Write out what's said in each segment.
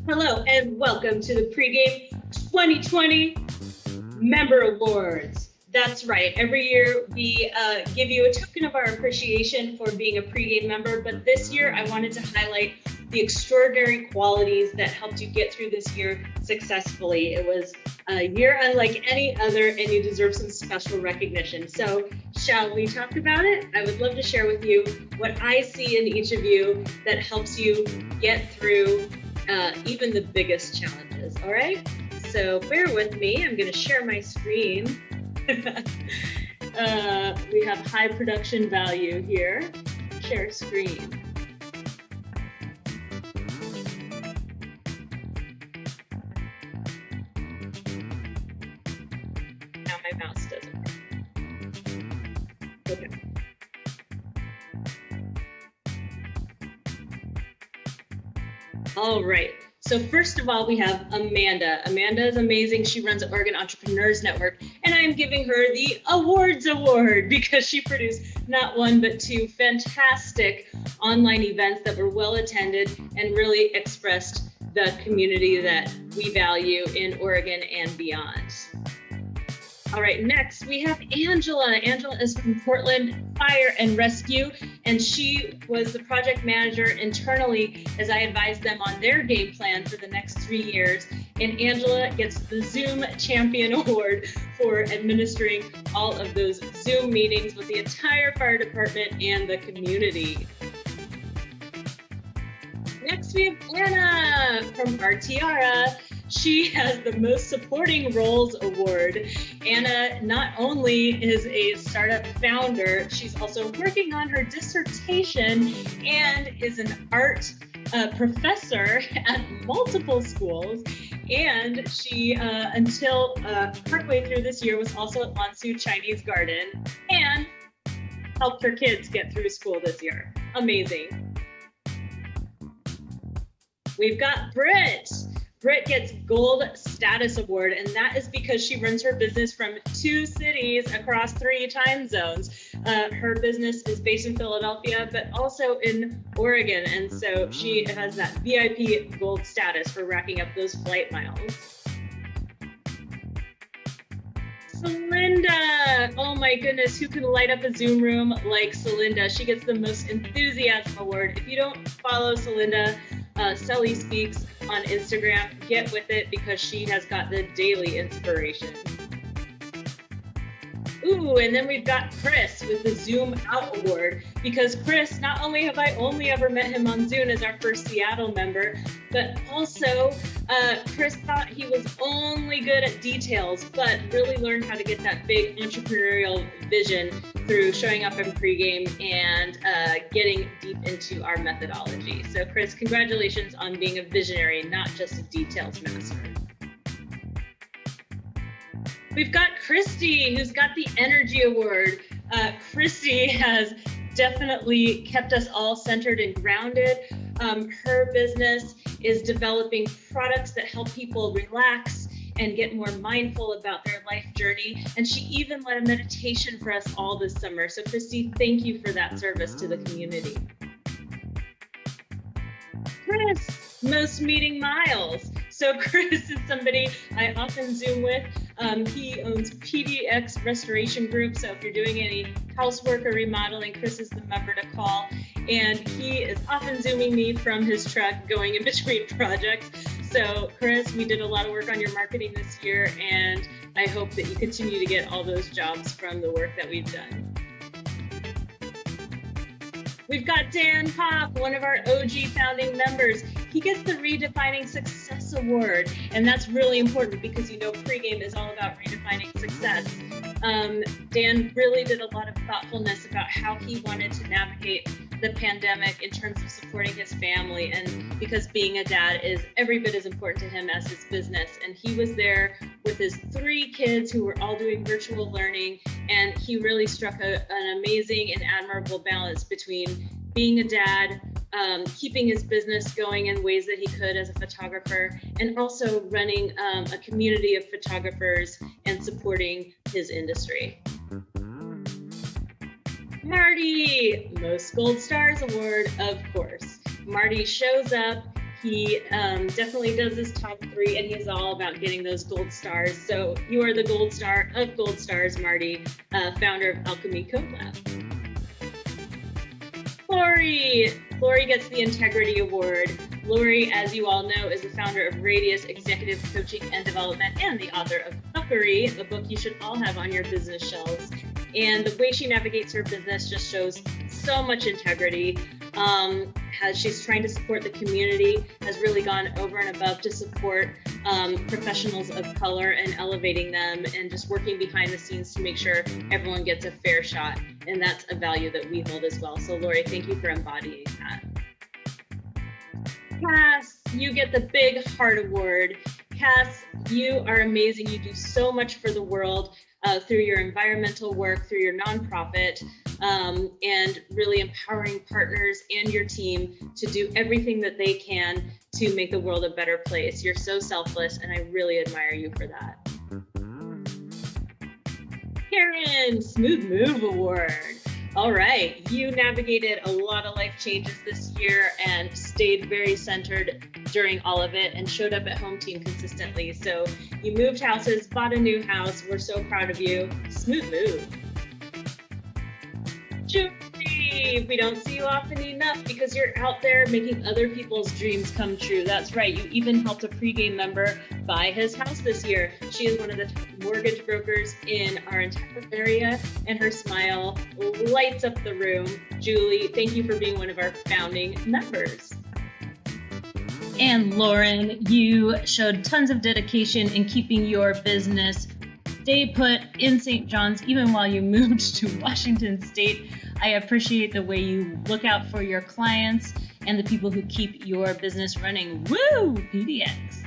Hello and welcome to the Pregame 2020 Member Awards. That's right. Every year we give you a token of our appreciation for being a pregame member, but this year I wanted to highlight the extraordinary qualities that helped you get through this year successfully. It was a year unlike any other, and you deserve some special recognition. So, shall we talk about it? I would love to share with you what I see in each of you that helps you get through even the biggest challenges. All right. So bear with me. I'm going to share my screen. We have high production value here. Share screen. Now my mouse doesn't work. Okay. All right. So first of all, we have Amanda. Amanda is amazing. She runs Oregon Entrepreneurs Network, and I am giving her the Awards Award because she produced not one, but two fantastic online events that were well attended and really expressed the community that we value in Oregon and beyond. All right, next we have Angela. Angela is from Portland Fire and Rescue, and she was the project manager internally as I advised them on their game plan for the next 3 years. And Angela gets the Zoom Champion Award for administering all of those Zoom meetings with the entire fire department and the community. Next, we have Anna from Artiara. She has the Most Supporting Roles Award. Anna not only is a startup founder, she's also working on her dissertation and is an art professor at multiple schools. And she, until partway through this year, was also at Lansu Chinese Garden and helped her kids get through school this year. Amazing. We've got Britt. Britt gets Gold Status Award, and that is because she runs her business from 2 cities across 3 time zones. Her business is based in Philadelphia, but also in Oregon, and so she has that VIP Gold status for racking up those flight miles. Celinda, oh my goodness, who can light up a Zoom room like Celinda? She gets the Most Enthusiasm Award. If you don't follow Celinda, Sully Speaks on Instagram, get with it because she has got the daily inspiration. Ooh, and then we've got Chris with the Zoom Out Award, because Chris, not only have I only ever met him on Zoom as our first Seattle member, but also Chris thought he was only good at details, but really learned how to get that big entrepreneurial vision through showing up in pregame and getting deep into our methodology. So Chris, congratulations on being a visionary, not just a details master. We've got Christy, who's got the Energy Award. Christy has definitely kept us all centered and grounded. Her business is developing products that help people relax and get more mindful about their life journey. And she even led a meditation for us all this summer. So Christy, thank you for that service to the community. Chris, Most Meeting Miles. So Chris is somebody I often Zoom with. He owns PDX Restoration Group. So if you're doing any housework or remodeling, Chris is the member to call. And he is often Zooming me from his truck going in between projects. So Chris, we did a lot of work on your marketing this year, and I hope that you continue to get all those jobs from the work that we've done. We've got Dan Pop, one of our OG founding members. He gets the Redefining Success Award, and that's really important because you know pregame is all about redefining success. Dan really did a lot of thoughtfulness about how he wanted to navigate the pandemic in terms of supporting his family, and because being a dad is every bit as important to him as his business. And he was there with his 3 kids who were all doing virtual learning, and he really struck an amazing and admirable balance between being a dad, keeping his business going in ways that he could as a photographer, and also running a community of photographers and supporting his industry. Marty, Most Gold Stars Award, of course. Marty shows up, He definitely does his top 3, and he's all about getting those gold stars. So you are the gold star of gold stars, Marty, founder of Alchemy Code Lab. Lori gets the Integrity Award. Lori, as you all know, is the founder of Radius Executive Coaching and Development and the author of Buckery, the book you should all have on your business shelves. And the way she navigates her business just shows so much integrity. She's trying to support the community, has really gone over and above to support professionals of color and elevating them, and just working behind the scenes to make sure everyone gets a fair shot. And that's a value that we hold as well. So Lori, thank you for embodying that. Cass, you get the Big Heart Award. Cass, you are amazing. You do so much for the world through your environmental work, through your nonprofit, and really empowering partners and your team to do everything that they can to make the world a better place. You're so selfless, and I really admire you for that. Karen, Smooth Move Award. All right, you navigated a lot of life changes this year and stayed very centered during all of it and showed up at home team consistently. So you moved houses, bought a new house. We're so proud of you. Smooth move. Julie, we don't see you often enough because you're out there making other people's dreams come true. That's right. You even helped a Pregame member buy his house this year. She is one of the top mortgage brokers in our entire area, and her smile lights up the room. Julie, thank you for being one of our founding members. And Lauren, you showed tons of dedication in keeping your business stay put in St. John's, even while you moved to Washington State. I appreciate the way you look out for your clients and the people who keep your business running. Woo, PDX.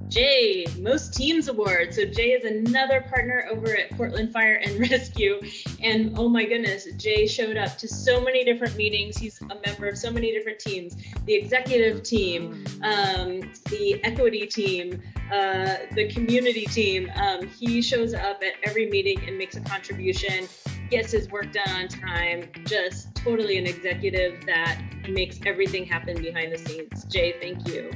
Jay, Most Teams Award. So Jay is another partner over at Portland Fire and Rescue. And oh my goodness, Jay showed up to so many different meetings. He's a member of so many different teams. The executive team, the equity team, the community team. He shows up at every meeting and makes a contribution, gets his work done on time, just totally an executive that makes everything happen behind the scenes. Jay, thank you.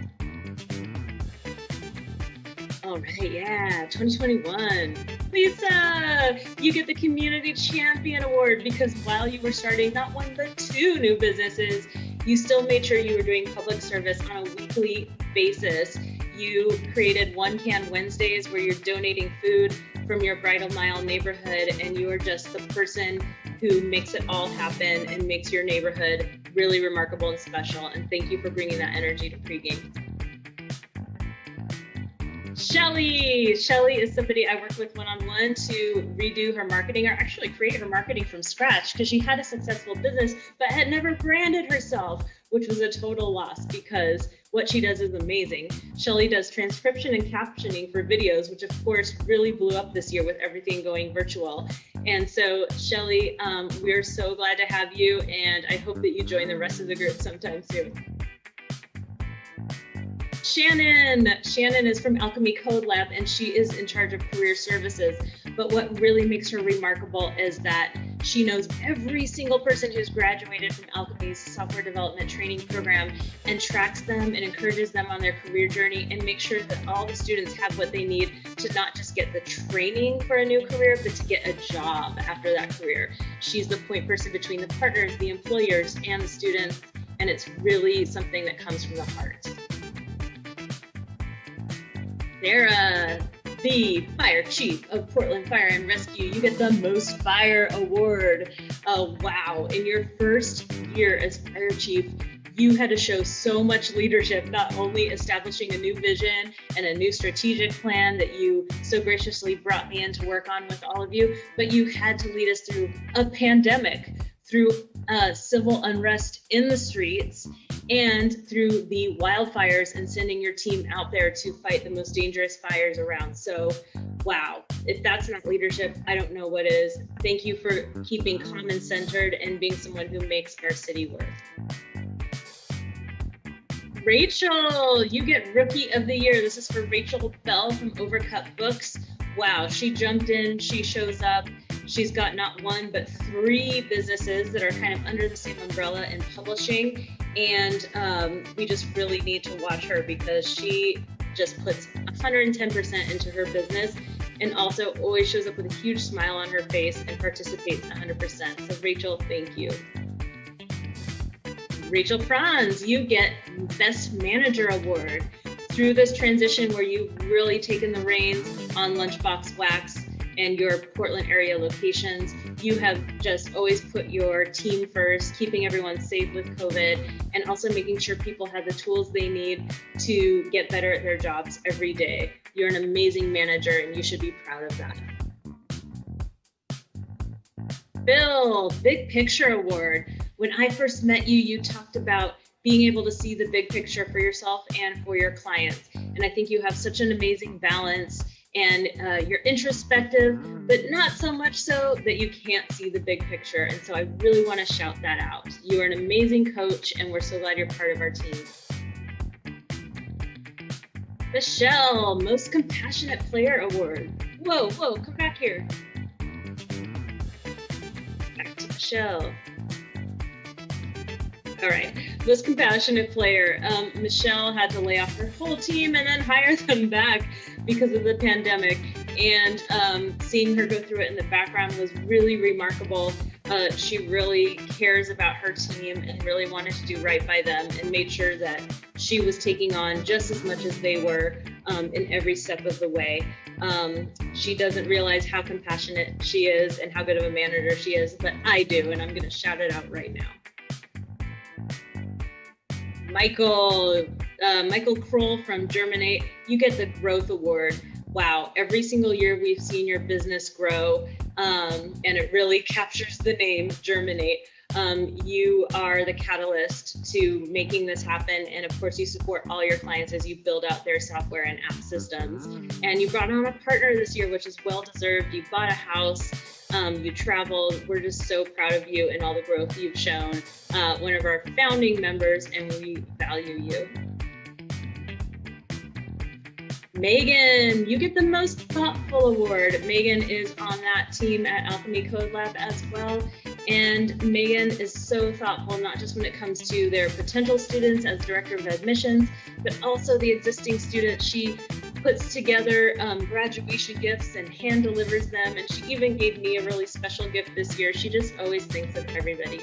All right, yeah, 2021. Lisa, you get the Community Champion Award because while you were starting not one but 2 new businesses, you still made sure you were doing public service on a weekly basis. You created One Can Wednesdays where you're donating food from your Bridal Mile neighborhood, and you are just the person who makes it all happen and makes your neighborhood really remarkable and special. And thank you for bringing that energy to Pregame. Shelly is somebody I work with one-on-one to redo her marketing, or actually create her marketing from scratch, because she had a successful business but had never branded herself, which was a total loss because what she does is amazing. Shelly does transcription and captioning for videos, which of course really blew up this year with everything going virtual. And so Shelly, we're so glad to have you, and I hope that you join the rest of the group sometime soon. Shannon is from Alchemy Code Lab, and she is in charge of career services. But what really makes her remarkable is that she knows every single person who's graduated from Alchemy's software development training program and tracks them and encourages them on their career journey and makes sure that all the students have what they need to not just get the training for a new career, but to get a job after that career. She's the point person between the partners, the employers, and the students, and it's really something that comes from the heart. Sarah, the Fire Chief of Portland Fire and Rescue. You get the Most Fire Award. Wow, in your first year as Fire Chief, you had to show so much leadership, not only establishing a new vision and a new strategic plan that you so graciously brought me in to work on with all of you, but you had to lead us through a pandemic, through civil unrest in the streets, and through the wildfires, and sending your team out there to fight the most dangerous fires around. So, wow, if that's not leadership, I don't know what is. Thank you for keeping calm and centered and being someone who makes our city work. Rachel, you get Rookie of the Year. This is for Rachel Bell from Overcut Books. Wow, she jumped in, she shows up, She's got not one, but 3 businesses that are kind of under the same umbrella in publishing. And we just really need to watch her because she just puts 110% into her business and also always shows up with a huge smile on her face and participates 100%. So Rachel, thank you. Rachel Franz, you get Best Manager Award. Through this transition where you've really taken the reins on Lunchbox Wax and your Portland area locations, you have just always put your team first, keeping everyone safe with COVID, and also making sure people have the tools they need to get better at their jobs every day. You're an amazing manager and you should be proud of that. Bill, Big Picture Award. When I first met you, you talked about being able to see the big picture for yourself and for your clients. And I think you have such an amazing balance, and you're introspective, but not so much so that you can't see the big picture. And so I really want to shout that out. You are an amazing coach, and we're so glad you're part of our team. Michelle, Most Compassionate Player Award. Whoa, come back here. Back to Michelle. All right, Most Compassionate Player. Michelle had to lay off her whole team and then hire them back because of the pandemic. And seeing her go through it in the background was really remarkable. She really cares about her team and really wanted to do right by them and made sure that she was taking on just as much as they were in every step of the way. She doesn't realize how compassionate she is and how good of a manager she is, but I do, and I'm going to shout it out right now. Michael Kroll from Germinate, you get the Growth Award. Wow, every single year we've seen your business grow, and it really captures the name Germinate. You are the catalyst to making this happen, and of course you support all your clients as you build out their software and app systems. And you brought on a partner this year, which is well deserved. You bought a house, you traveled. We're just so proud of you and all the growth you've shown. One of our founding members, and we value you. Megan, you get the Most Thoughtful Award. Megan is on that team at Alchemy Code Lab as well. And Megan is so thoughtful, not just when it comes to their potential students as Director of Admissions, but also the existing students. She puts together graduation gifts and hand delivers them. And she even gave me a really special gift this year. She just always thinks of everybody.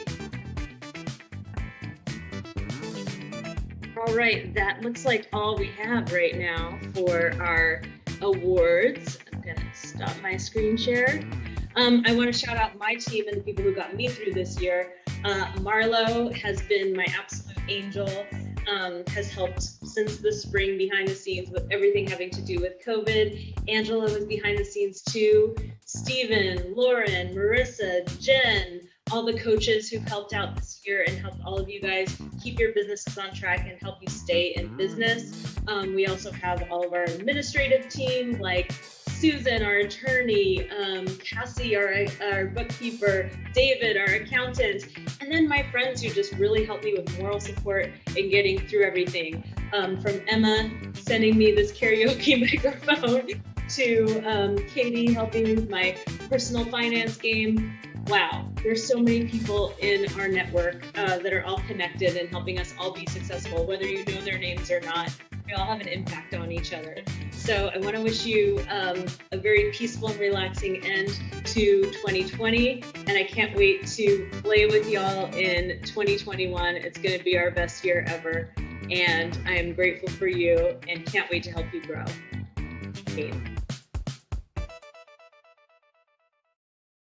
All right, that looks like all we have right now for our awards. I'm gonna stop my screen share. I want to shout out my team and the people who got me through this year. Marlo has been my absolute angel, has helped since the spring behind the scenes with everything having to do with COVID. Angela was behind the scenes too. Stephen, Lauren, Marissa, Jen, all the coaches who've helped out this year and helped all of you guys keep your businesses on track and help you stay in business. We also have all of our administrative team, like Susan, our attorney, Cassie, our bookkeeper, David, our accountant, and then my friends who just really helped me with moral support and getting through everything. From Emma sending me this karaoke microphone to Katie helping me with my personal finance game. Wow, there's so many people in our network that are all connected and helping us all be successful, whether you know their names or not. We all have an impact on each other. So I want to wish you a very peaceful and relaxing end to 2020. And I can't wait to play with y'all in 2021. It's going to be our best year ever. And I am grateful for you and can't wait to help you grow. Kate.